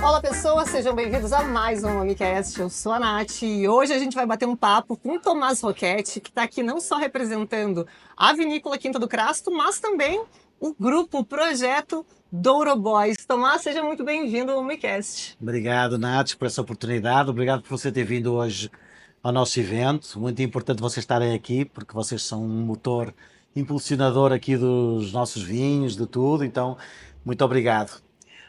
Olá pessoas, sejam bem-vindos a mais um Amicast. Eu sou a Nath e hoje a gente vai bater um papo com o Tomás Roquette, que está aqui não só representando a Vinícola Quinta do Crasto, mas também o grupo, o projeto Douro Boys. Tomás, seja muito bem-vindo ao Amicast. Obrigado, Nath, por essa oportunidade. Obrigado por você ter vindo hoje ao nosso evento. Muito importante vocês estarem aqui, porque vocês são um motor impulsionador aqui dos nossos vinhos, de tudo. Então, muito obrigado.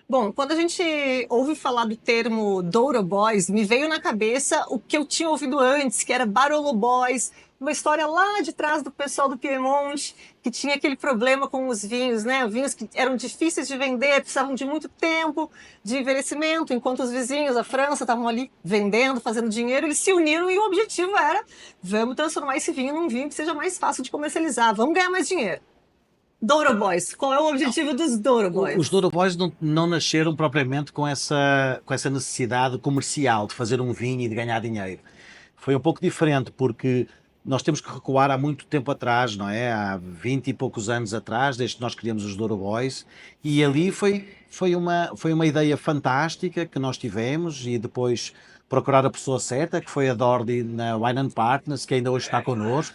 Bom, quando a gente ouve falar do termo Douro Boys, me veio na cabeça o que eu tinha ouvido antes, que era Barolo Boys, uma história lá de trás do pessoal do Piemonte, que tinha aquele problema com os vinhos, né? Vinhos que eram difíceis de vender, precisavam de muito tempo de envelhecimento, enquanto os vizinhos, a França, estavam ali vendendo, fazendo dinheiro, eles se uniram e o objetivo era: vamos transformar esse vinho num vinho que seja mais fácil de comercializar, vamos ganhar mais dinheiro. Douro Boys, qual é o objetivo dos Douro Os Boys? Douro Boys não nasceram propriamente com essa necessidade comercial de fazer um vinho e de ganhar dinheiro. Foi um pouco diferente, porque nós temos que recuar há muito tempo atrás, não é? Há 20 e poucos anos atrás, desde que nós criamos os Douro Boys, e ali foi uma ideia fantástica que nós tivemos, e depois procurar a pessoa certa, que foi a Dordi na Wine and Partners, que ainda hoje está connosco,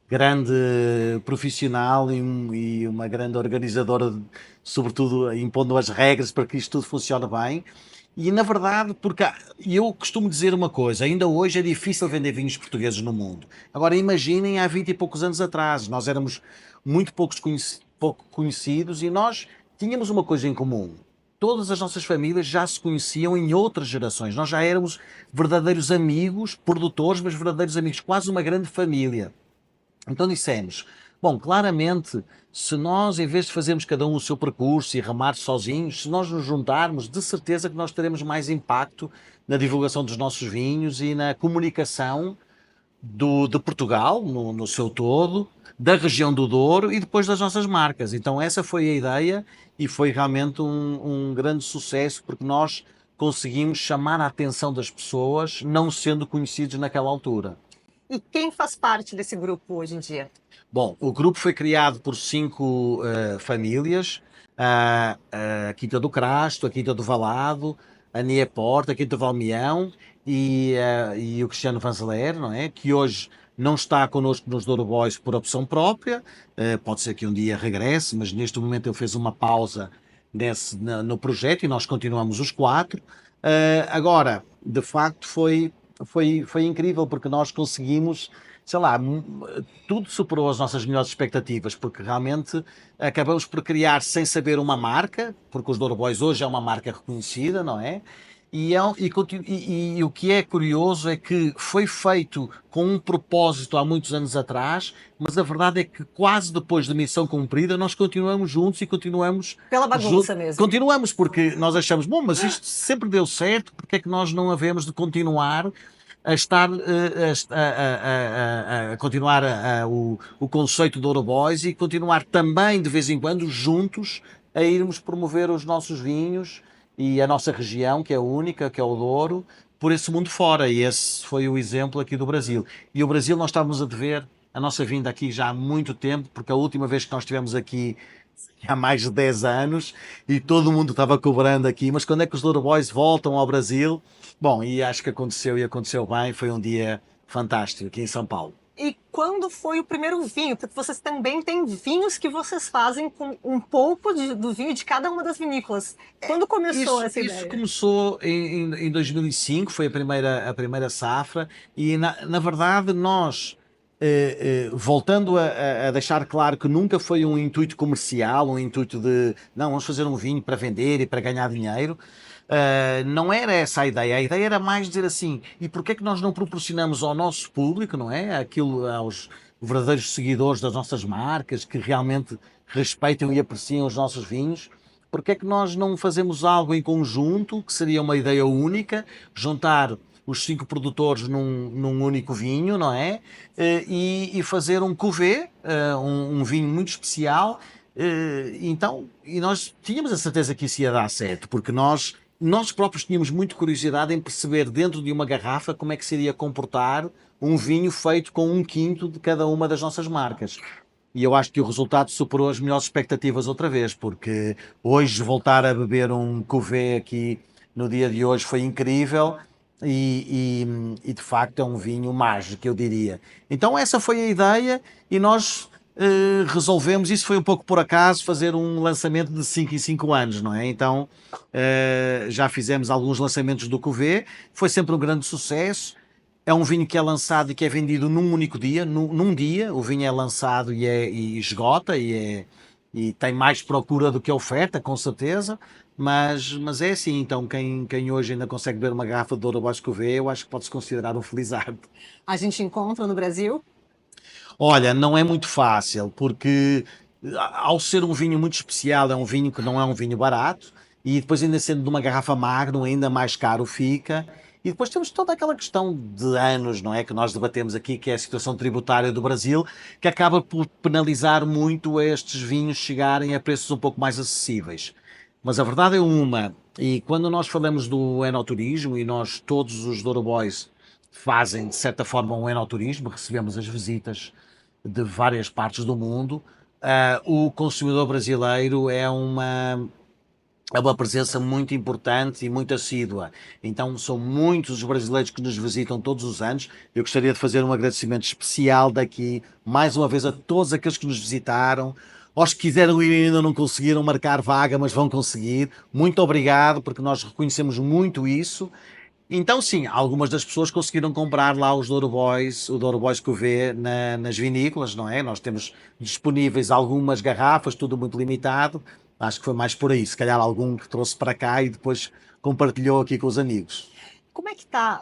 grande profissional e uma grande organizadora, sobretudo impondo as regras para que isto tudo funcione bem. E na verdade, porque eu costumo dizer uma coisa, ainda hoje é difícil vender vinhos portugueses no mundo. Agora imaginem há 20 e poucos anos atrás, nós éramos muito pouco conhecidos e nós tínhamos uma coisa em comum. Todas as nossas famílias já se conheciam em outras gerações. Nós já éramos verdadeiros amigos, produtores, mas verdadeiros amigos, quase uma grande família. Então dissemos, bom, claramente, se nós, em vez de fazermos cada um o seu percurso e remar sozinhos, se nós nos juntarmos, de certeza que nós teremos mais impacto na divulgação dos nossos vinhos e na comunicação de Portugal, no seu todo, da região do Douro e depois das nossas marcas. Então essa foi a ideia e foi realmente um grande sucesso, porque nós conseguimos chamar a atenção das pessoas, não sendo conhecidos naquela altura. E quem faz parte desse grupo hoje em dia? Bom, o grupo foi criado por cinco famílias: a Quinta do Crasto, a Quinta do Valado, a Nieporta, a Quinta do Valmião e o Cristiano Vanzeler, não é? Que hoje não está connosco nos Douro Boys por opção própria. Pode ser que um dia regresse, mas neste momento ele fez uma pausa no projeto e nós continuamos os quatro. Agora, de facto, foi incrível porque nós conseguimos, sei lá, tudo superou as nossas melhores expectativas, porque realmente acabamos por criar sem saber uma marca, porque os Douro Boys hoje é uma marca reconhecida, não é? E o que é curioso é que foi feito com um propósito há muitos anos atrás, mas a verdade é que quase depois da missão cumprida nós continuamos juntos e continuamos Pela bagunça mesmo. continuamos porque nós achamos, bom, mas isto sempre deu certo, porque é que nós não havemos de continuar a estar a continuar o conceito do Euroboys e continuar também de vez em quando juntos a irmos promover os nossos vinhos e a nossa região, que é única, que é o Douro, por esse mundo fora. E esse foi o exemplo aqui do Brasil. E o Brasil nós estávamos a dever a nossa vinda aqui já há muito tempo, porque a última vez que nós estivemos aqui há mais de 10 anos e todo mundo estava cobrando aqui, mas quando é que os Douro Boys voltam ao Brasil? Bom, e acho que aconteceu e aconteceu bem, foi um dia fantástico aqui em São Paulo. E quando foi o primeiro vinho? Porque vocês também têm vinhos que vocês fazem com um pouco do vinho de cada uma das vinícolas. Quando começou essa Isso ideia? começou em 2005, foi a primeira safra, e na verdade nós, voltando a deixar claro que nunca foi um intuito comercial, um intuito de, não, vamos fazer um vinho para vender e para ganhar dinheiro. Não era essa a ideia era mais dizer assim, e porquê é que nós não proporcionamos ao nosso público, não é? Aos verdadeiros seguidores das nossas marcas, que realmente respeitam e apreciam os nossos vinhos, porque é que nós não fazemos algo em conjunto, que seria uma ideia única, juntar os cinco produtores num único vinho, não é? E fazer um cuvée, um vinho muito especial. Então, e nós tínhamos a certeza que isso ia dar certo, porque nós próprios tínhamos muita curiosidade em perceber dentro de uma garrafa como é que se iria comportar um vinho feito com um quinto de cada uma das nossas marcas. e eu acho que o resultado superou as melhores expectativas outra vez, porque hoje voltar a beber um cuvée aqui no dia de hoje foi incrível e de facto é um vinho mágico, eu diria. Então essa foi a ideia e nós resolvemos, isso foi um pouco por acaso, fazer um lançamento de 5 em 5 anos, não é? Então já fizemos alguns lançamentos do cuvée, foi sempre um grande sucesso. É um vinho que é lançado e que é vendido num único dia, num dia. O vinho é lançado e esgota e tem mais procura do que oferta, com certeza. Mas é assim, então quem hoje ainda consegue beber uma garrafa de Douro Bosco V, eu acho que pode-se considerar um felizardo. A gente encontra no Brasil? Olha, não é muito fácil, porque ao ser um vinho muito especial, é um vinho que não é um vinho barato, e depois ainda sendo de uma garrafa Magnum, ainda mais caro fica. E depois temos toda aquela questão de anos, não é? Que nós debatemos aqui, que é a situação tributária do Brasil, que acaba por penalizar muito estes vinhos chegarem a preços um pouco mais acessíveis. Mas a verdade é uma, e quando nós falamos do enoturismo, e nós todos os Douro Boys fazem de certa forma um enoturismo, recebemos as visitas de várias partes do mundo, o consumidor brasileiro é uma presença muito importante e muito assídua. Então são muitos os brasileiros que nos visitam todos os anos. Eu gostaria de fazer um agradecimento especial daqui, mais uma vez, a todos aqueles que nos visitaram. Aos que quiseram ir e ainda não conseguiram marcar vaga, mas vão conseguir. Muito obrigado, porque nós reconhecemos muito isso. Então, sim, algumas das pessoas conseguiram comprar lá os Douro Boys, o Douro Boys Cuvée nas vinícolas, não é? Nós temos disponíveis algumas garrafas, tudo muito limitado. Acho que foi mais por aí. Se calhar algum que trouxe para cá e depois compartilhou aqui com os amigos. Como é que tá?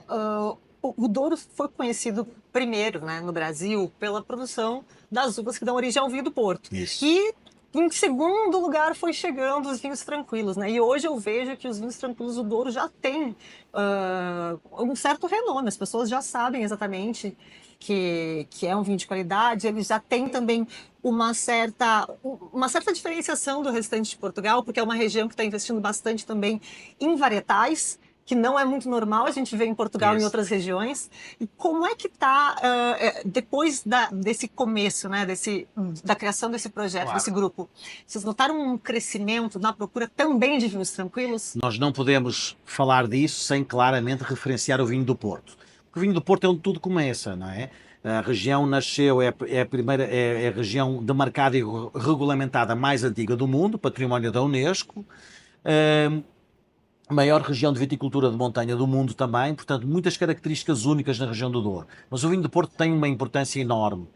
O Douro foi conhecido primeiro, né, no Brasil, pela produção das uvas que dão origem ao vinho do Porto. Isso. E em segundo lugar foi chegando os vinhos tranquilos, né? E hoje eu vejo que os vinhos tranquilos do Douro já têm um certo renome. As pessoas já sabem exatamente que é um vinho de qualidade. Ele já tem também uma certa diferenciação do restante de Portugal, porque é uma região que está investindo bastante também em varietais, que não é muito normal a gente ver em Portugal e em Isso. outras regiões. E como é que está, depois desse começo, né, da criação desse projeto, Claro. desse grupo? Vocês notaram um crescimento na procura também de vinhos tranquilos? Nós não podemos falar disso sem claramente referenciar o vinho do Porto. Porque o vinho do Porto é onde tudo começa, não é? A região nasceu, é a primeira, é a região demarcada e regulamentada mais antiga do mundo, património da Unesco. A maior região de viticultura de montanha do mundo também, portanto, muitas características únicas na região do Douro. Mas o vinho do Porto tem uma importância enorme.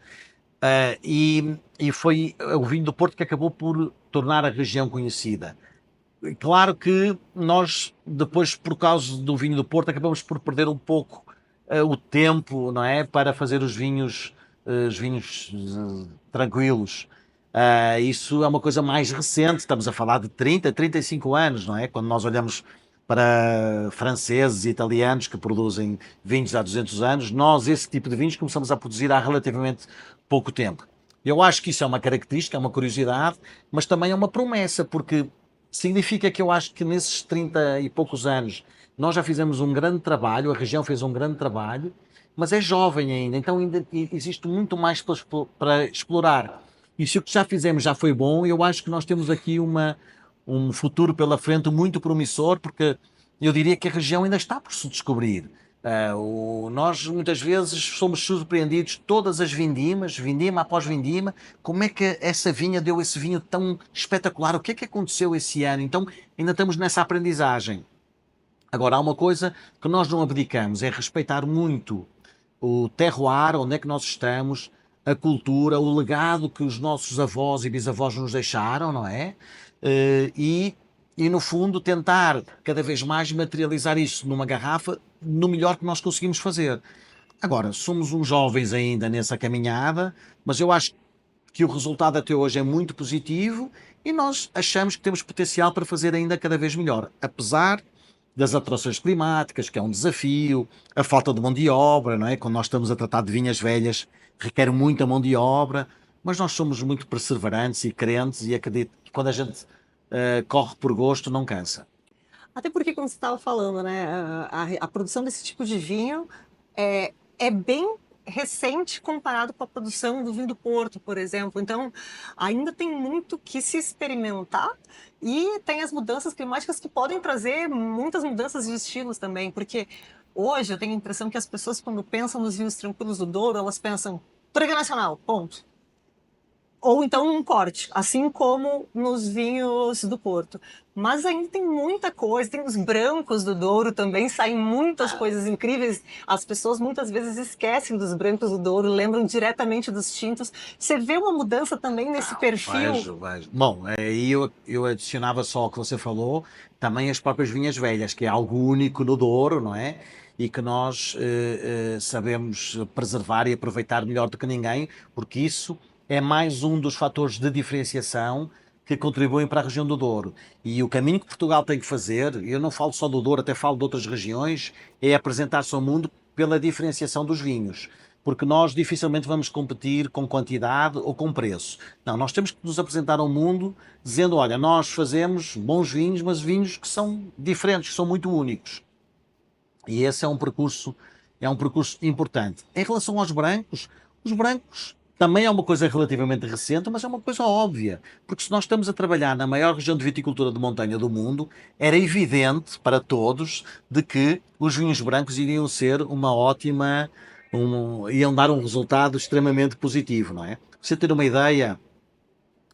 E foi o vinho do Porto que acabou por tornar a região conhecida. Claro que nós, depois, por causa do vinho do Porto, acabamos por perder um pouco o tempo, não é? Para fazer os vinhos tranquilos. Isso é uma coisa mais recente, estamos a falar de 30, 35 anos, não é? Quando nós olhamos para franceses e italianos que produzem vinhos há 200 anos, nós esse tipo de vinhos começamos a produzir há relativamente pouco tempo. Eu acho que isso é uma característica, é uma curiosidade, mas também é uma promessa, porque significa que eu acho que nesses 30 e poucos anos nós já fizemos um grande trabalho, a região fez um grande trabalho, mas é jovem ainda, então ainda existe muito mais para explorar. E se o que já fizemos já foi bom, eu acho que nós temos aqui um futuro pela frente muito promissor, porque eu diria que a região ainda está por se descobrir. Nós muitas vezes somos surpreendidos, todas as vindimas, vindima após vindima, como é que essa vinha deu esse vinho tão espetacular, o que é que aconteceu esse ano? Então ainda estamos nessa aprendizagem. Agora, há uma coisa que nós não abdicamos, é respeitar muito o terroir, onde é que nós estamos, a cultura, o legado que os nossos avós e bisavós nos deixaram, não é? E no fundo, tentar cada vez mais materializar isso numa garrafa no melhor que nós conseguimos fazer. Agora, somos uns jovens ainda nessa caminhada, mas eu acho que o resultado até hoje é muito positivo e nós achamos que temos potencial para fazer ainda cada vez melhor, apesar das alterações climáticas, que é um desafio, a falta de mão de obra, não é? Quando nós estamos a tratar de vinhas velhas, requer muita mão de obra, mas nós somos muito perseverantes e crentes e acredito que quando a gente corre por gosto, não cansa. Até porque, como você estava falando, né, a produção desse tipo de vinho é bem recente comparado com a produção do vinho do Porto, por exemplo. Então, ainda tem muito que se experimentar e tem as mudanças climáticas que podem trazer muitas mudanças de estilos também, porque hoje eu tenho a impressão que as pessoas, quando pensam nos vinhos tranquilos do Douro, elas pensam Torrega Nacional, ponto. Ou então um corte, assim como nos vinhos do Porto. Mas ainda tem muita coisa, tem os brancos do Douro também, saem muitas coisas incríveis. As pessoas muitas vezes esquecem dos brancos do Douro, lembram diretamente dos tintos. Você vê uma mudança também nesse perfil? Vejo. Bom, aí eu adicionava só o que você falou, também as próprias vinhas velhas, que é algo único no Douro, não é? E que nós sabemos preservar e aproveitar melhor do que ninguém, porque isso é mais um dos fatores de diferenciação que contribuem para a região do Douro. E o caminho que Portugal tem que fazer, eu não falo só do Douro, até falo de outras regiões, é apresentar-se ao mundo pela diferenciação dos vinhos. Porque nós dificilmente vamos competir com quantidade ou com preço. Não, nós temos que nos apresentar ao mundo dizendo, olha, nós fazemos bons vinhos, mas vinhos que são diferentes, que são muito únicos. E esse é um percurso importante. Em relação aos brancos, os brancos também é uma coisa relativamente recente, mas é uma coisa óbvia. Porque se nós estamos a trabalhar na maior região de viticultura de montanha do mundo, era evidente para todos de que os vinhos brancos iriam ser uma ótima, iam dar um resultado extremamente positivo, não é? Para você ter uma ideia,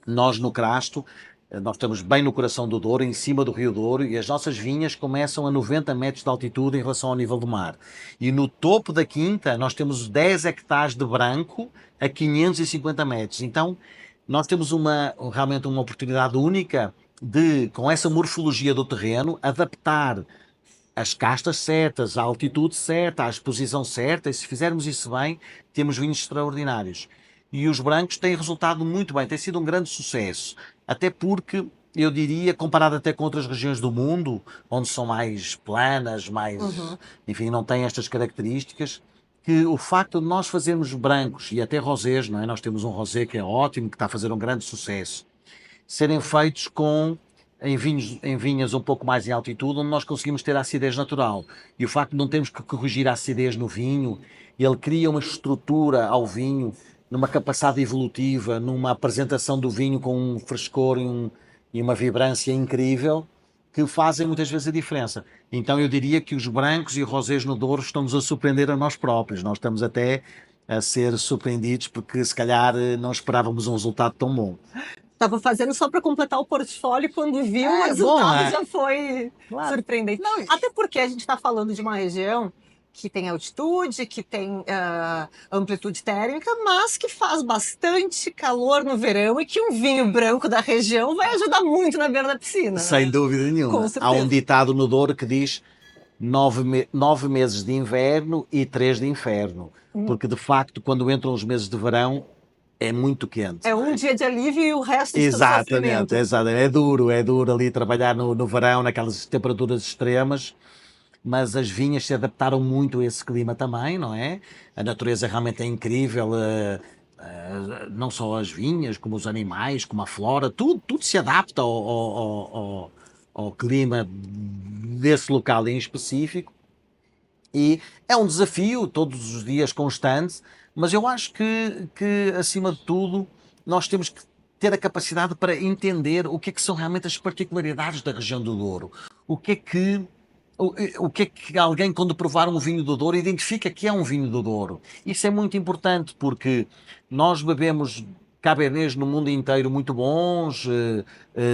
nós no Crasto, nós estamos bem no coração do Douro, em cima do Rio Douro, e as nossas vinhas começam a 90 metros de altitude em relação ao nível do mar. E no topo da quinta nós temos 10 hectares de branco a 550 metros. Então nós temos realmente uma oportunidade única de, com essa morfologia do terreno, adaptar as castas certas, a altitude certa, a exposição certa, e se fizermos isso bem, temos vinhos extraordinários. E os brancos têm resultado muito bem, tem sido um grande sucesso. Até porque, eu diria, comparado até com outras regiões do mundo, onde são mais planas, enfim, não têm estas características, que o facto de nós fazermos brancos e até rosés, não é? Nós temos um rosé que é ótimo, que está a fazer um grande sucesso, serem feitos em vinhas um pouco mais em altitude, onde nós conseguimos ter a acidez natural. E o facto de não termos que corrigir a acidez no vinho, ele cria uma estrutura ao vinho, numa capacidade evolutiva, numa apresentação do vinho com um frescor e uma vibrância incrível, que fazem muitas vezes a diferença. Então eu diria que os brancos e os rosés no Douro estão-nos a surpreender a nós próprios. Nós estamos até a ser surpreendidos porque se calhar não esperávamos um resultado tão bom. Estava fazendo só para completar o portfólio, quando viu o resultado já foi surpreendente. Não, até porque a gente está falando de uma região que tem altitude, que tem amplitude térmica, mas que faz bastante calor no verão e que um vinho branco da região vai ajudar muito na beira da piscina. Sem dúvida nenhuma. Há um ditado no Douro que diz 9 meses de inverno e 3 de inferno. Porque, de facto, quando entram os meses de verão, é muito quente. É um dia de alívio e o resto de Exatamente. É duro ali trabalhar no verão, naquelas temperaturas extremas. Mas as vinhas se adaptaram muito a esse clima também, não é? A natureza realmente é incrível, não só as vinhas, como os animais, como a flora, tudo se adapta ao clima desse local em específico. E é um desafio, todos os dias constante, mas eu acho que acima de tudo, nós temos que ter a capacidade para entender o que é que são realmente as particularidades da região do Douro. O que é que alguém, quando provar um vinho do Douro, identifica que é um vinho do Douro. Isso é muito importante, porque nós bebemos cabernets no mundo inteiro muito bons,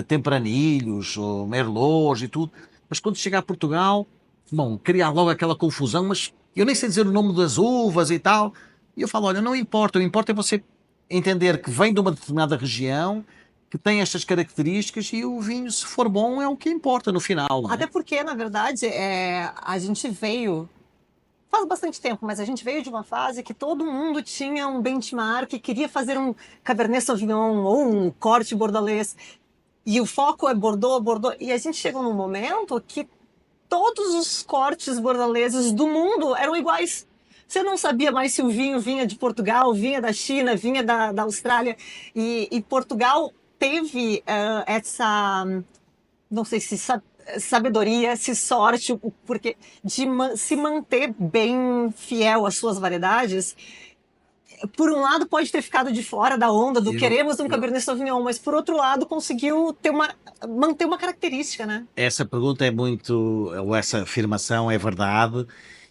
tempranilhos, merlots e tudo, mas quando chega a Portugal, bom, cria logo aquela confusão, mas eu nem sei dizer o nome das uvas e tal, e eu falo, olha, não importa, o importa é você entender que vem de uma determinada região, que tem estas características, e o vinho, se for bom, é o que importa no final. Não é? Até porque, na verdade, a gente veio, faz bastante tempo, mas a gente veio de uma fase que todo mundo tinha um benchmark, queria fazer um Cabernet Sauvignon ou um corte bordalês, e o foco é Bordeaux, e a gente chegou num momento que todos os cortes bordaleses do mundo eram iguais. Você não sabia mais se o vinho vinha de Portugal, vinha da China, vinha da Austrália, e Portugal teve essa, não sei se sabedoria, se sorte, porque se manter bem fiel às suas variedades, por um lado pode ter ficado de fora da onda do queremos um Cabernet Sauvignon, mas por outro lado conseguiu manter uma característica, né? Essa pergunta é muito, ou essa afirmação é verdade,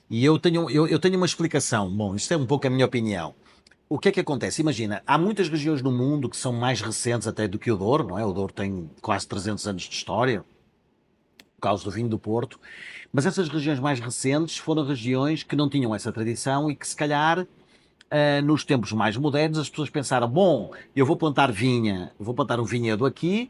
e eu tenho uma explicação. Bom, isto é um pouco a minha opinião. O que é que acontece? Imagina, há muitas regiões no mundo que são mais recentes até do que o Douro, não é? O Douro tem quase 300 anos de história, por causa do vinho do Porto, mas essas regiões mais recentes foram regiões que não tinham essa tradição e que se calhar nos tempos mais modernos as pessoas pensaram, bom, eu vou plantar vinha, vou plantar um vinhedo aqui,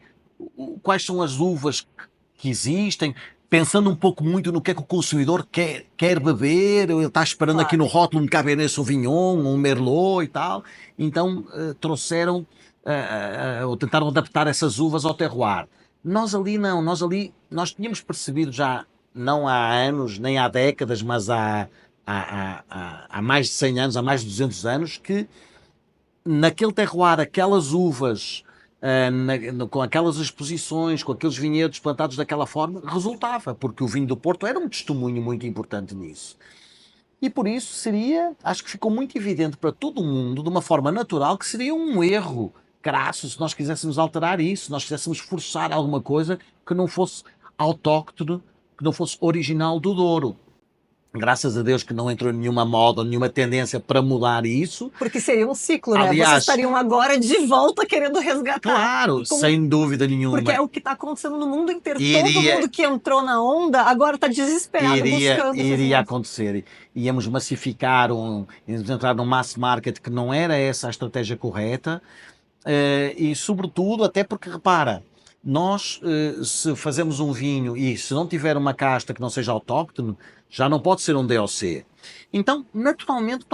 quais são as uvas que existem, pensando um pouco muito no que é que o consumidor quer beber, ele está esperando aqui no Claro. rótulo um Cabernet Sauvignon, um Merlot e tal, então trouxeram, ou tentaram adaptar essas uvas ao terroir. Nós ali não, nós tínhamos percebido já, não há anos, nem há décadas, mas há mais de 100 anos, há mais de 200 anos, que naquele terroir, aquelas uvas, com aquelas exposições, com aqueles vinhedos plantados daquela forma, resultava, porque o vinho do Porto era um testemunho muito importante nisso. E por isso acho que ficou muito evidente para todo o mundo, de uma forma natural, que seria um erro crasso se nós quiséssemos alterar isso, se nós quiséssemos forçar alguma coisa que não fosse autóctone, que não fosse original do Douro. Graças a Deus que não entrou nenhuma moda, nenhuma tendência para mudar isso. Porque seria um ciclo, né? Vocês Aliás, estariam agora de volta querendo resgatar. claro, sem dúvida nenhuma. Porque é o que está acontecendo no mundo inteiro. Todo Iria- mundo que entrou na onda agora está desesperado buscando. iria acontecer. Íamos massificar, íamos entrar num mass market que não era essa a estratégia correta. E sobretudo, até porque repara, nós se fazemos um vinho e se não tiver uma casta que não seja autóctone, já não pode ser um DOC. Então, naturalmente,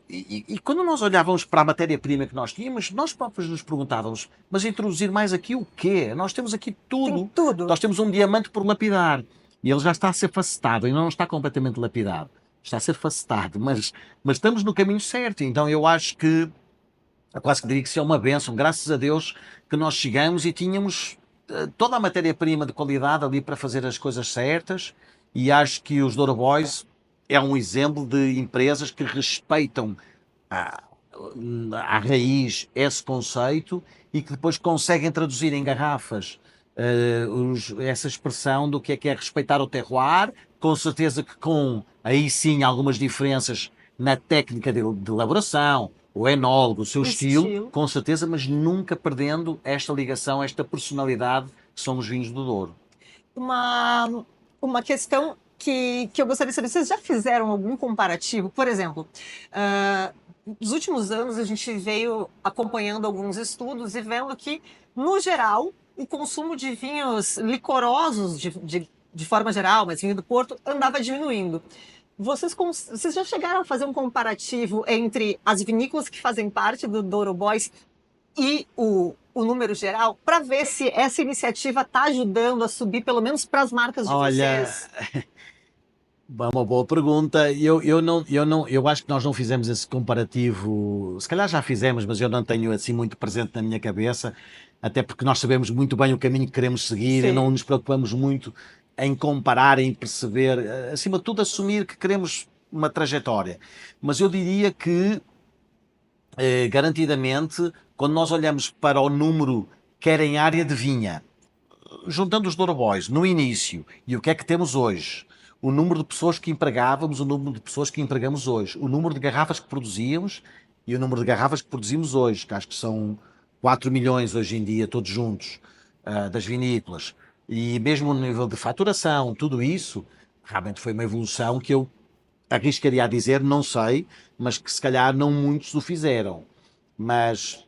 e quando nós olhávamos para a matéria-prima que nós tínhamos, nós próprios nos perguntávamos, mas introduzir mais aqui o quê? Nós temos aqui tudo. Tem tudo. Nós temos um diamante por lapidar e ele já está a ser facetado, ainda não está completamente lapidado. Está a ser facetado, mas estamos no caminho certo. Então eu acho que eu quase que diria que isso é uma bênção, graças a Deus que nós chegamos e tínhamos toda a matéria-prima de qualidade ali para fazer as coisas certas, e acho que os Douro Boys é um exemplo de empresas que respeitam à, à raiz esse conceito e que depois conseguem traduzir em garrafas essa expressão do que é respeitar o terroir, com certeza que com, aí sim, algumas diferenças na técnica de elaboração, o enólogo, o seu estilo, com certeza, mas nunca perdendo esta ligação, esta personalidade que são os vinhos do Douro. Uma questão que eu gostaria de saber, vocês já fizeram algum comparativo? Por exemplo, nos últimos anos a gente veio acompanhando alguns estudos e vendo que, no geral, o consumo de vinhos licorosos, de forma geral, mas vinho do Porto, andava diminuindo. Vocês já chegaram a fazer um comparativo entre as vinícolas que fazem parte do Douro Boys e o número geral, para ver se essa iniciativa está ajudando a subir, pelo menos para as marcas de vocês? É uma boa pergunta. Eu acho que nós não fizemos esse comparativo. Se calhar já fizemos, mas eu não tenho assim muito presente na minha cabeça, até porque nós sabemos muito bem o caminho que queremos seguir. Sim. E não nos preocupamos muito em comparar, em perceber, acima de tudo assumir que queremos uma trajetória. Mas eu diria que garantidamente, quando nós olhamos para o número, quer em área de vinha, juntando os Douro Boys no início e o que é que temos hoje, o número de pessoas que empregávamos, o número de pessoas que empregamos hoje, o número de garrafas que produzíamos e o número de garrafas que produzimos hoje, que acho que são 4 milhões hoje em dia, todos juntos, das vinícolas, e mesmo o nível de faturação, tudo isso, realmente foi uma evolução que eu arriscaria a dizer, não sei, mas que se calhar não muitos o fizeram. Mas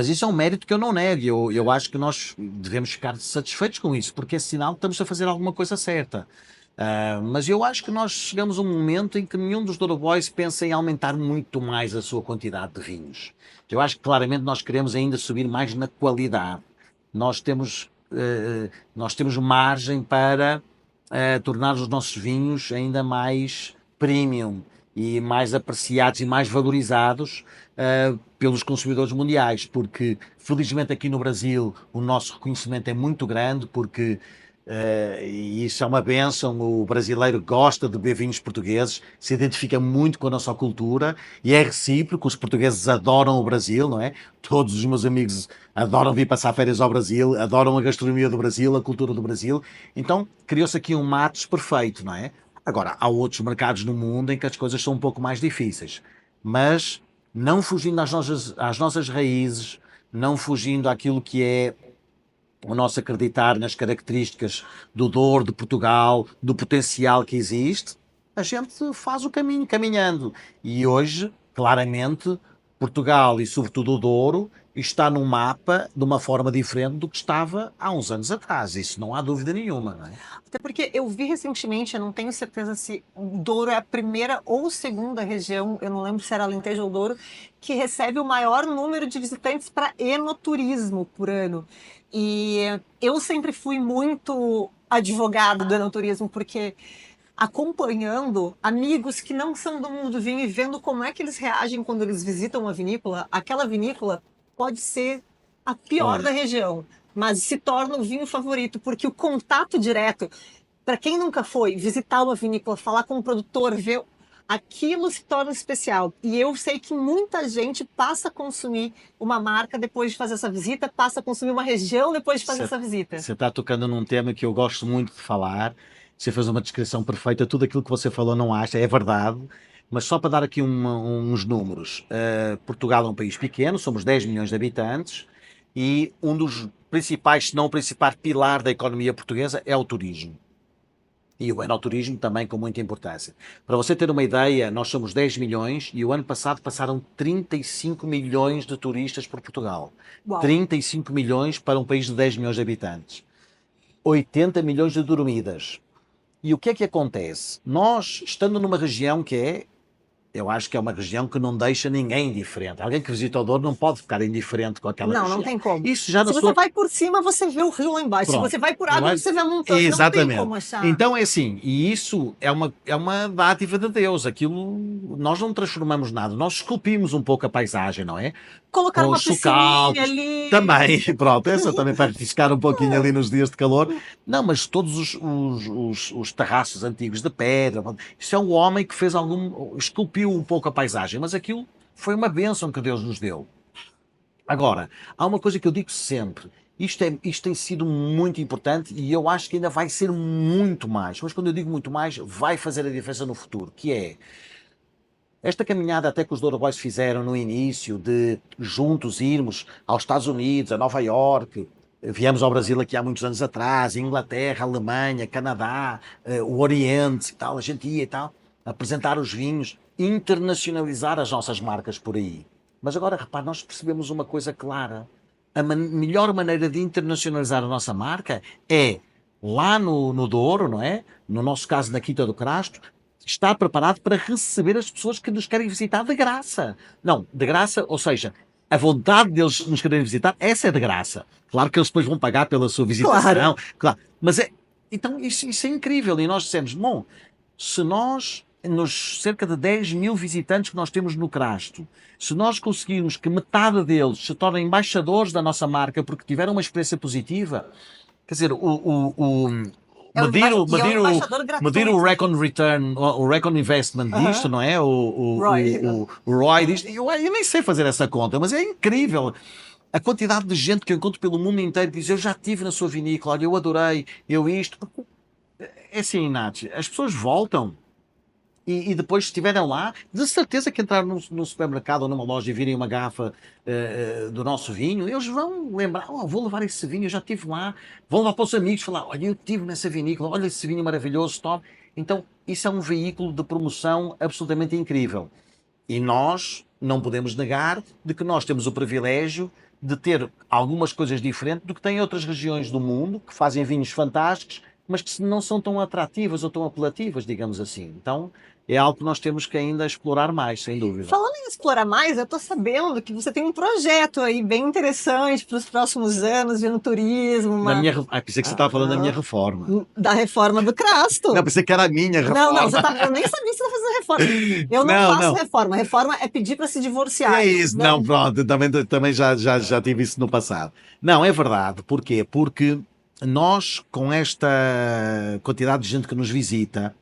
isso é um mérito que eu não nego. Eu acho que nós devemos ficar satisfeitos com isso, porque é sinal que estamos a fazer alguma coisa certa. Mas eu acho que nós chegamos a um momento em que nenhum dos Douro Boys pensa em aumentar muito mais a sua quantidade de vinhos. Eu acho que claramente nós queremos ainda subir mais na qualidade. Nós temos margem para tornar os nossos vinhos ainda mais premium e mais apreciados e mais valorizados pelos consumidores mundiais, porque felizmente aqui no Brasil o nosso reconhecimento é muito grande, porque E isso é uma bênção. O brasileiro gosta de beber vinhos portugueses, se identifica muito com a nossa cultura e é recíproco. Os portugueses adoram o Brasil, não é? Todos os meus amigos adoram vir passar férias ao Brasil, adoram a gastronomia do Brasil, a cultura do Brasil. Então criou-se aqui um match perfeito, não é? Agora, há outros mercados no mundo em que as coisas são um pouco mais difíceis, mas não fugindo às nossas raízes, não fugindo àquilo que é o nosso acreditar nas características do Douro, de Portugal, do potencial que existe, a gente faz o caminho, caminhando. E hoje, claramente, Portugal e sobretudo o Douro está no mapa de uma forma diferente do que estava há uns anos atrás. Isso não há dúvida nenhuma, não é? Até porque eu vi recentemente, eu não tenho certeza se o Douro é a primeira ou segunda região, eu não lembro se era Alentejo ou Douro, que recebe o maior número de visitantes para enoturismo por ano. E eu sempre fui muito advogado do enoturismo, porque acompanhando amigos que não são do mundo do vinho e vendo como é que eles reagem quando eles visitam uma vinícola, aquela vinícola pode ser a pior Olha, da região, mas se torna o vinho favorito, porque o contato direto, para quem nunca foi visitar uma vinícola, falar com o produtor, ver aquilo se torna especial. E eu sei que muita gente passa a consumir uma marca depois de fazer essa visita, passa a consumir uma região depois de fazer você essa visita. você está tocando num tema que eu gosto muito de falar. Você fez uma descrição perfeita. Tudo aquilo que você falou não acha, é verdade. Mas só para dar aqui uns números. Portugal é um país pequeno, somos 10 milhões de habitantes e um dos principais, se não o principal pilar da economia portuguesa é o turismo. E o enoturismo também com muita importância. Para você ter uma ideia, nós somos 10 milhões e o ano passado passaram 35 milhões de turistas por Portugal. Uau! 35 milhões para um país de 10 milhões de habitantes. 80 milhões de dormidas. E o que é que acontece? Nós, estando numa região que eu acho que é uma região que não deixa ninguém indiferente. Alguém que visita o Douro não pode ficar indiferente com aquela Não, não região. tem como. Isso já Se na você sua. vai por cima, você vê o rio lá embaixo. Se Pronto. você vai por Não água, é? você vê a montanha. Não tem Exatamente. como achar. Então é assim, e isso é uma dádiva de Deus. Aquilo, nós não transformamos nada, nós esculpimos um pouco a paisagem, não é? Colocar Com uma os piscininha socalcos, ali. também, pronto, essa também para riscar um pouquinho ali nos dias de calor. Não, mas todos os terraços antigos de pedra, isso é um homem que fez esculpiu um pouco a paisagem, mas aquilo foi uma bênção que Deus nos deu. Agora, há uma coisa que eu digo sempre. Isto tem sido muito importante e eu acho que ainda vai ser muito mais. Mas quando eu digo muito mais, vai fazer a diferença no futuro, que é esta caminhada até que os Douro Boys fizeram no início, de juntos irmos aos Estados Unidos, a Nova Iorque, viemos ao Brasil aqui há muitos anos atrás, Inglaterra, Alemanha, Canadá, o Oriente e tal, a gente ia e tal, apresentar os vinhos, internacionalizar as nossas marcas por aí. Mas agora, repare, nós percebemos uma coisa clara. A melhor maneira de internacionalizar a nossa marca é lá no Douro, não é? No nosso caso, na Quinta do Crasto, estar preparado para receber as pessoas que nos querem visitar de graça. Não, de graça, ou seja, a vontade deles nos quererem visitar, essa é de graça. Claro que eles depois vão pagar pela sua visitação, claro. Mas então isso é incrível. E nós dissemos, bom, se nós, nos cerca de 10 mil visitantes que nós temos no Crasto, se nós conseguirmos que metade deles se tornem embaixadores da nossa marca porque tiveram uma experiência positiva, quer dizer, É um medir o, e é um medir o, embaixador medir gratuito. o Recon Return, o Recon Investment disto, não é? Roy. O ROI disto. Eu nem sei fazer essa conta, mas é incrível. A quantidade de gente que eu encontro pelo mundo inteiro que diz eu já estive na sua vinícola, olha, eu adorei, eu isto. É assim, Nath, as pessoas voltam e depois, se estiverem lá, de certeza que entraram num supermercado ou numa loja e virem uma garrafa do nosso vinho, eles vão lembrar, oh, vou levar esse vinho, eu já estive lá, vão levar para os amigos falar, olha, eu estive nessa vinícola, olha esse vinho maravilhoso, top. Então, isso é um veículo de promoção absolutamente incrível. E nós não podemos negar de que nós temos o privilégio de ter algumas coisas diferentes do que têm outras regiões do mundo, que fazem vinhos fantásticos, mas que não são tão atrativas ou tão apelativas, digamos assim. Então, é algo que nós temos que ainda explorar mais, sem dúvida. Falando em explorar mais, eu tô sabendo que você tem um projeto aí bem interessante para os próximos anos, vendo turismo, Pensei que você estava falando da minha reforma. da reforma do Crasto. Não, pensei que era a minha reforma. Não, eu nem sabia que você está fazendo reforma. Eu não faço reforma. Reforma é pedir para se divorciar. É isso, não, pronto, também já tive isso no passado. Não, é verdade. Porquê? Porque nós, com esta quantidade de gente que nos visita,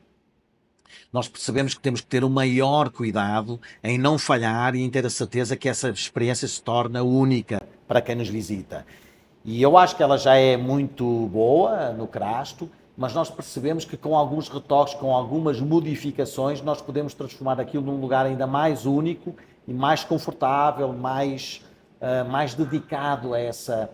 nós percebemos que temos que ter o maior cuidado em não falhar e em ter a certeza que essa experiência se torna única para quem nos visita. E eu acho que ela já é muito boa no Crasto, mas nós percebemos que com alguns retoques, com algumas modificações, nós podemos transformar aquilo num lugar ainda mais único e mais confortável, mais dedicado a essa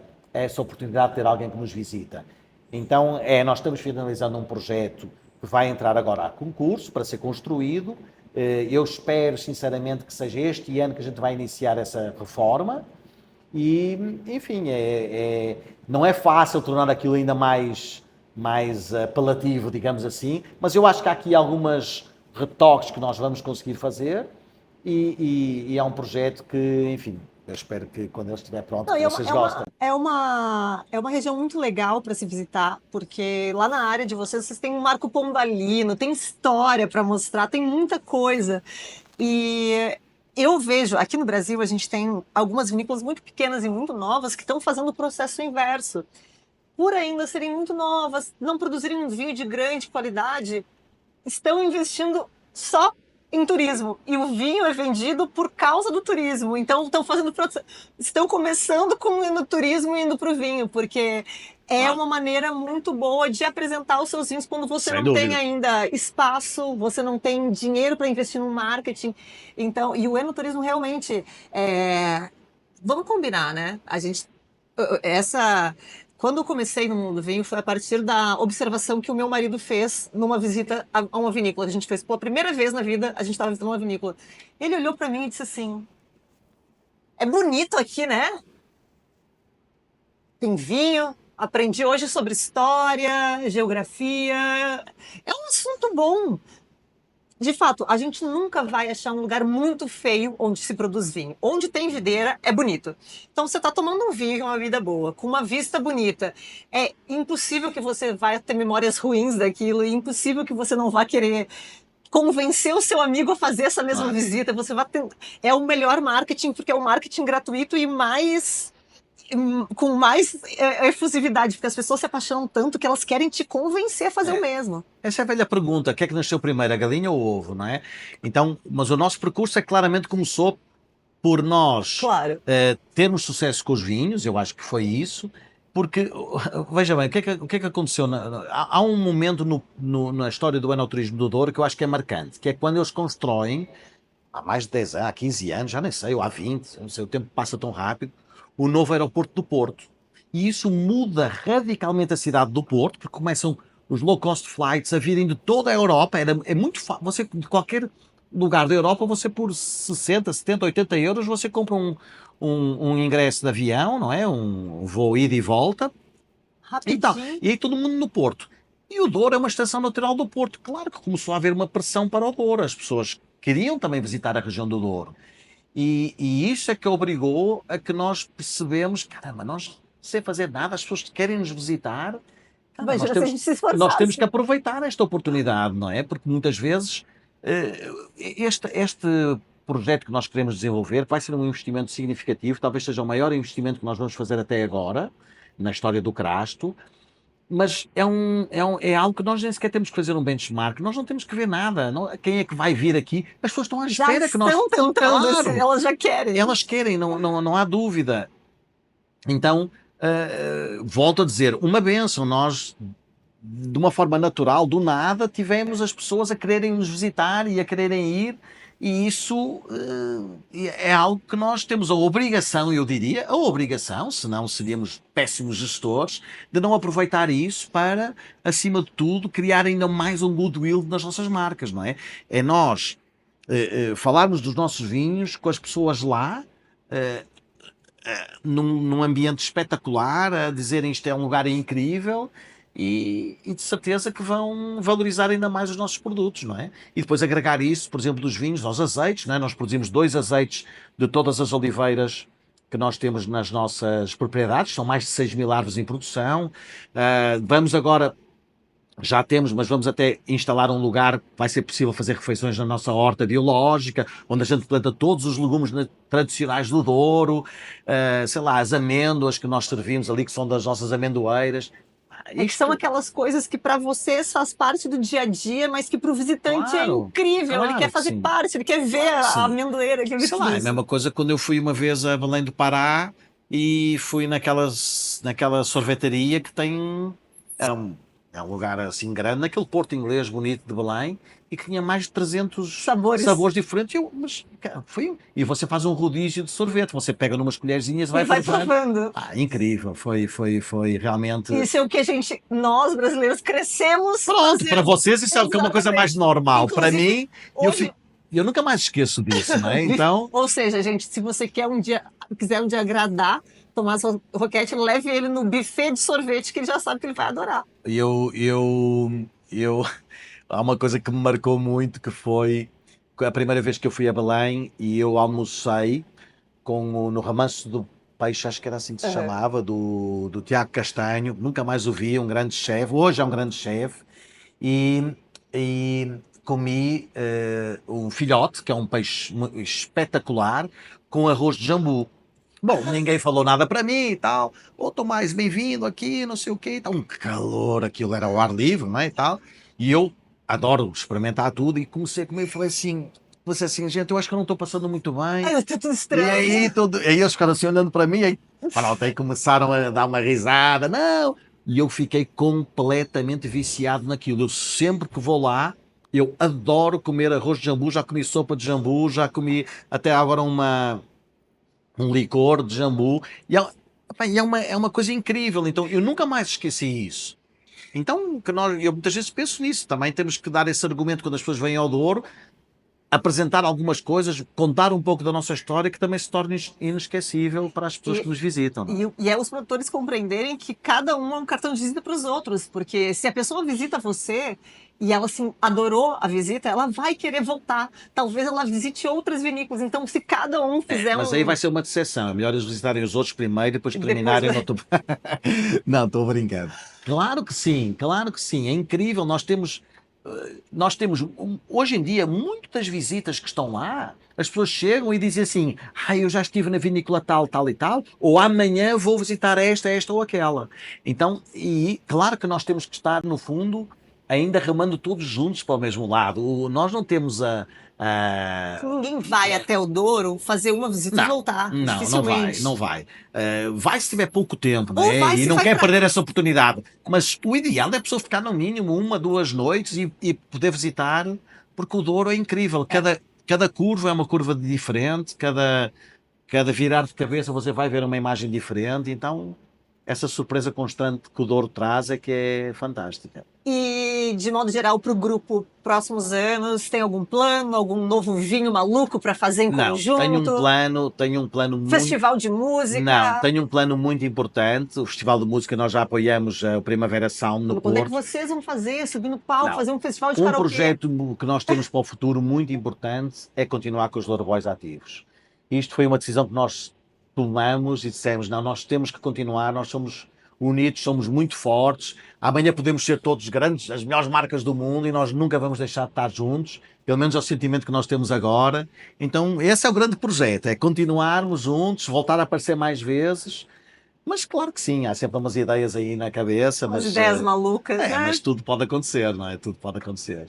oportunidade de ter alguém que nos visita. Então, nós estamos finalizando um projeto que vai entrar agora a concurso para ser construído. Eu espero, sinceramente, que seja este ano que a gente vai iniciar essa reforma. E, enfim, não é fácil tornar aquilo ainda mais apelativo, digamos assim, mas eu acho que há aqui algumas retoques que nós vamos conseguir fazer e é um projeto que, enfim, eu espero que quando ele estiver pronto, Não, que vocês gostem. é uma região muito legal para se visitar, porque lá na área de vocês têm um Marco Pombalino, tem história para mostrar, tem muita coisa. E eu vejo, aqui no Brasil, a gente tem algumas vinícolas muito pequenas e muito novas que estão fazendo o processo inverso. Por ainda serem muito novas, não produzirem um vinho de grande qualidade, estão investindo só em turismo. E o vinho é vendido por causa do turismo. Então estão começando com no turismo e indo para o vinho, porque é uma maneira muito boa de apresentar os seus vinhos quando você Sem não tem dúvida. ainda espaço, você não tem dinheiro para investir no marketing. Então, e o enoturismo realmente vamos combinar, né? A gente essa quando eu comecei no mundo do vinho foi a partir da observação que o meu marido fez numa visita a uma vinícola que a gente fez pela primeira vez na vida, a gente estava visitando uma vinícola. Ele olhou para mim e disse assim: "É bonito aqui, né? Tem vinho, aprendi hoje sobre história, geografia. É um assunto bom. De fato, a gente nunca vai achar um lugar muito feio onde se produz vinho. Onde tem videira, é bonito. Então, você está tomando um vinho, uma vida boa, com uma vista bonita. É impossível que você vá ter memórias ruins daquilo, e impossível que você não vá querer convencer o seu amigo a fazer essa mesma visita. Você vai ter... É o melhor marketing, porque é o marketing gratuito e com mais efusividade, porque as pessoas se apaixonam tanto que elas querem te convencer a fazer o mesmo. Essa é a velha pergunta, o que é que nasceu primeiro, a galinha ou o ovo, não é? Então, mas o nosso percurso claramente começou por nós Claro. termos sucesso com os vinhos, eu acho que foi isso, porque, veja bem, o que é que aconteceu? Há um momento na história do enoturismo do Douro que eu acho que é marcante, que é quando eles constroem, há mais de 10 anos, há 15 anos, já nem sei, ou há 20, não sei, o tempo passa tão rápido, o novo aeroporto do Porto. E isso muda radicalmente a cidade do Porto, porque começam os low-cost flights a virem de toda a Europa. É muito fácil. Você, de qualquer lugar da Europa, você por 60, 70, 80 euros, você compra um ingresso de avião, não é? Um voo ida e volta. E tal. Rapidinho. E aí todo mundo no Porto. E o Douro é uma estação natural do Porto. Claro que começou a haver uma pressão para o Douro. As pessoas queriam também visitar a região do Douro. E isso é que obrigou a que nós percebemos, caramba, nós sem fazer nada, as pessoas querem nos visitar, caramba, Imagina se a gente se nós temos esforçasse. que aproveitar esta oportunidade, não é? Porque muitas vezes este projeto que nós queremos desenvolver vai ser um investimento significativo, talvez seja o maior investimento que nós vamos fazer até agora, na história do Crasto, mas é algo que nós nem sequer temos que fazer um benchmark, nós não temos que ver nada. Quem é que vai vir aqui? As pessoas estão à Já espera que nós. estão tentando, Claro, elas já querem. elas querem, não há dúvida. Então, volto a dizer, uma bênção, nós, de uma forma natural, do nada, tivemos as pessoas a quererem nos visitar e a quererem ir, e isso é algo que nós temos a obrigação, eu diria, a obrigação, senão seríamos péssimos gestores, de não aproveitar isso para, acima de tudo, criar ainda mais um goodwill nas nossas marcas, não é? É nós falarmos dos nossos vinhos com as pessoas lá, num ambiente espetacular, a dizerem isto é um lugar incrível e de certeza que vão valorizar ainda mais os nossos produtos, não é? E depois agregar isso, por exemplo, dos vinhos aos azeites, não é? Nós produzimos 2 azeites de todas as oliveiras que nós temos nas nossas propriedades, são mais de 6.000 árvores em produção. Vamos agora, já temos, mas vamos até instalar um lugar que vai ser possível fazer refeições na nossa horta biológica, onde a gente planta todos os legumes tradicionais do Douro, sei lá, as amêndoas que nós servimos ali, que são das nossas amendoeiras. É que são aquelas coisas que para vocês faz parte do dia a dia, mas que para o visitante é Claro, incrível. Ele claro quer que fazer sim. parte, ele quer ver Claro que a sim. amendoeira que ele Sei lá, é a fez. mesma coisa quando eu fui uma vez a Belém do Pará e fui naquela sorvetaria que tem. É um lugar assim grande, naquele Porto Inglês bonito de Belém e que tinha mais de 300 Sabores. sabores diferentes. Mas cara, e você faz um rodízio de sorvete, você pega numas colherzinhas e E vai vai provando. provando. Incrível, foi realmente. Isso é o que nós brasileiros crescemos Pronto, para fazendo. vocês isso é uma coisa mais Exatamente. normal. Para Inclusive, mim, eu, hoje, eu nunca mais esqueço disso, não é? Então. ou seja, gente, se você quiser um dia agradar Tomás Roquette, leve ele no buffet de sorvete que ele já sabe que ele vai adorar. Eu, há uma coisa que me marcou muito que foi a primeira vez que eu fui a Belém e eu almocei no Ramanço do Peixe, acho que era assim que se Aham. chamava, do Tiago Castanho, nunca mais o vi, um grande chefe, hoje é um grande chefe, e, e comi um filhote, que é um peixe espetacular, com arroz de jambu. Bom, ninguém falou nada para mim e tal. Ô Tomás, bem-vindo aqui, não sei o quê. E tal. Um calor, aquilo era ao ar livre, não é? E tal. E eu adoro experimentar tudo e comecei a comer e falei assim, gente, eu acho que eu não estou passando muito bem. Ai, eu tô tudo E estranho. aí eles ficaram assim olhando para mim, aí pronto, aí começaram a dar uma risada, não! E eu fiquei completamente viciado naquilo. Eu sempre que vou lá, eu adoro comer arroz de jambu, já comi sopa de jambu, já comi até agora um licor de jambu, epá, é uma coisa incrível, então eu nunca mais esqueci isso. Então, eu muitas vezes penso nisso, também temos que dar esse argumento quando as pessoas vêm ao Douro, apresentar algumas coisas, contar um pouco da nossa história que também se torne inesquecível para as pessoas que E, nos visitam. Não é? e é os produtores compreenderem que cada um é um cartão de visita para os outros, porque se a pessoa visita você e ela assim adorou a visita, ela vai querer voltar. Talvez ela visite outras vinícolas. Então, se cada um fizer Mas aí um, vai ser uma decepção. É melhor eles visitarem os outros primeiro e depois depois terminarem no outro. Não, estou brincando. Claro que sim, claro que sim. É incrível. Hoje em dia, muitas visitas que estão lá, as pessoas chegam e dizem assim: eu já estive na vinícola tal, tal e tal, ou amanhã vou visitar esta ou aquela. Então, e claro que nós temos que estar, no fundo, ainda remando todos juntos para o mesmo lado. Nós não temos ninguém vai até o Douro fazer uma visita e não, voltar. não vai, Dificilmente. não vai. Vai se tiver pouco tempo, não Ou é? vai E se não vai quer para. perder essa oportunidade. Mas o ideal é a pessoa ficar no mínimo 1, 2 noites e poder visitar, porque o Douro é incrível. Cada curva é uma curva diferente, cada virar de cabeça você vai ver uma imagem diferente. Então, essa surpresa constante que o Douro traz é que é fantástica. E, de modo geral, para o grupo, próximos anos, tem algum plano, algum novo vinho maluco para fazer em Não, conjunto? tenho um plano muito. Festival de Não, música? tenho um plano muito importante. O Festival de Música nós já apoiamos o Primavera Sound no Quando é que Porto. vocês vão fazer? Subir no palco, Não. fazer um festival de Um karaokê? projeto que nós temos para o futuro muito importante é continuar com os Louro Boys ativos. Isto foi uma decisão que nós tomamos e dissemos, não, nós temos que continuar, nós somos unidos, somos muito fortes, amanhã podemos ser todos grandes, as melhores marcas do mundo e nós nunca vamos deixar de estar juntos, pelo menos é o sentimento que nós temos agora. Então esse é o grande projeto, é continuarmos juntos, voltar a aparecer mais vezes, mas claro que sim, há sempre umas ideias aí na cabeça, Umas mas, ideias malucas, né? mas tudo pode acontecer, não é? Tudo pode acontecer.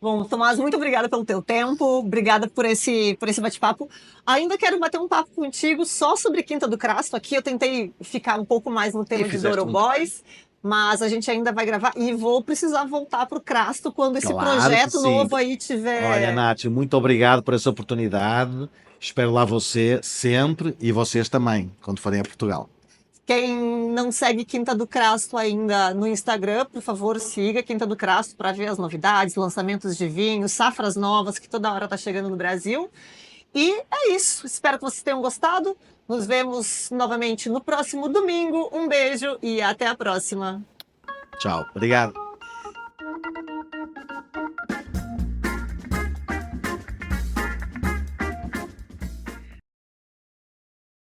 Bom, Tomás, muito obrigada pelo teu tempo, obrigada por esse bate-papo. Ainda quero bater um papo contigo só sobre Quinta do Crasto. Aqui eu tentei ficar um pouco mais no tema de Fizeste Douro muito bem. Boys, mas a gente ainda vai gravar e vou precisar voltar para o Crasto quando esse Claro que projeto sim. novo aí Olha, tiver. Nath, muito obrigado por essa oportunidade. Espero lá você sempre e vocês também, quando forem a Portugal. Quem não segue Quinta do Crasto ainda no Instagram, por favor, siga Quinta do Crasto para ver as novidades, lançamentos de vinhos, safras novas que toda hora tá chegando no Brasil. E é isso. Espero que vocês tenham gostado. Nos vemos novamente no próximo domingo. Um beijo e até a próxima. Tchau. Obrigado.